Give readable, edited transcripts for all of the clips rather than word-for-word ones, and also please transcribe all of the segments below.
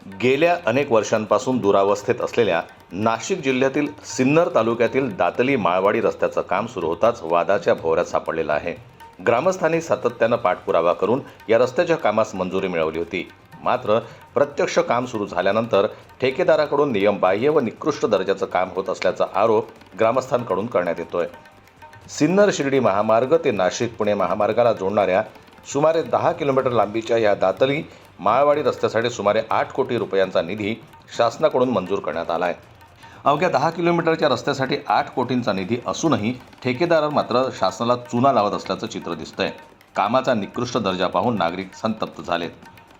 गेल्या अनेक वर्षांपासून दुरावस्थेत असलेल्या नाशिक जिल्ह्यातील सिन्नर तालुक्यातील दातली माळवाडी रस्त्याचं काम सुरू होताच वादाच्या भोवऱ्यात सापडलेलं आहे। ग्रामस्थांनी सातत्यानं पाठपुरावा करून या रस्त्याच्या कामास मंजुरी मिळवली होती। मात्र प्रत्यक्ष काम सुरू झाल्यानंतर ठेकेदाराकडून नियमबाह्य व निकृष्ट दर्जाचं काम होत असल्याचा आरोप ग्रामस्थांकडून करण्यात येतोय। सिन्नर शिर्डी महामार्ग ते नाशिक पुणे महामार्गाला जोडणाऱ्या सुमारे 10 किलोमीटर लांबीच्या या दातली माळवाडी रस्त्यासाठी सुमारे 8 कोटी रुपयांचा निधी शासनाकडून मंजूर करण्यात आला आहे। अवघ्या 10 किलोमीटरच्या रस्त्यासाठी 8 कोटींचा निधी असूनही ठेकेदार मात्र शासनाला चुना लावत असल्याचं चित्र दिसतंय। कामाचा निकृष्ट दर्जा पाहून नागरिक संतप्त झालेत।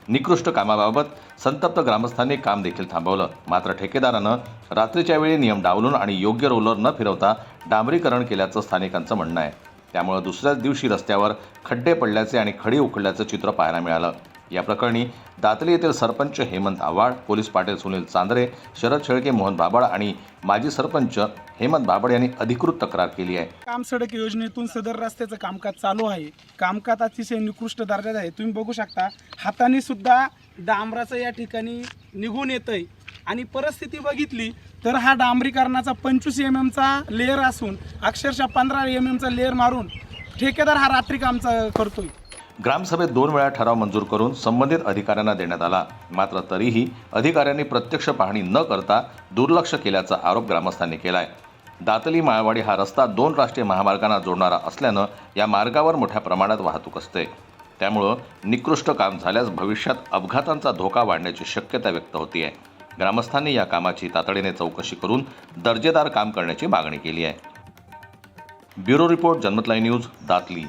निकृष्ट कामाबाबत संतप्त ग्रामस्थांनी काम देखील थांबवलं। मात्र ठेकेदारानं रात्रीच्या वेळी नियम डावलून आणि योग्य रोलर न फिरवता डांबरीकरण केल्याचं स्थानिकांचं म्हणणं आहे। त्यामुळे दुसऱ्याच दिवशी रस्त्यावर खड्डे पडल्याचे आणि खडी उखडल्याचं चित्र पाहायला मिळालं। या प्रकरणी दातली येथील सरपंच हेमंत आव्हाड, पोलीस पाटील सुनील चांदरे, शरद शेळके, मोहन बाबड आणि माजी सरपंच हेमंत बाबड यांनी अधिकृत तक्रार केली आहे। काम सडक योजनेतून सदर रस्त्याचं कामकाज चालू आहे। कामकाज अतिशय निकृष्ट दर्जाचं आहे। तुम्ही बघू शकता हाताने सुद्धा डांबराचं या ठिकाणी निघून येतंय आणि परिस्थिती बघितली तर हा डांबरीकरणाचा 25 mm चा लेअर असून अक्षरशः 15 mm चा लेअर मारून ठेकेदार हा रात्री काम करतोय। ग्रामसभेत 2 वेळा ठराव मंजूर करून संबंधित अधिकाऱ्यांना देण्यात आला। मात्र तरीही अधिकाऱ्यांनी प्रत्यक्ष पाहणी न करता दुर्लक्ष केल्याचा आरोप ग्रामस्थांनी केलाय। दातली माळवाडी हा रस्ता 2 राष्ट्रीय महामार्गांना जोडणारा असल्यानं या मार्गावर मोठ्या प्रमाणात वाहतूक असते। त्यामुळं निकृष्ट काम झाल्यास भविष्यात अपघातांचा धोका वाढण्याची शक्यता व्यक्त होती आहे। ग्रामस्थांनी या कामाची तातडीने चौकशी करून दर्जेदार काम करण्याची मागणी केली आहे। ब्युरो रिपोर्ट, जनमत लाईव्ह न्यूज, दातली।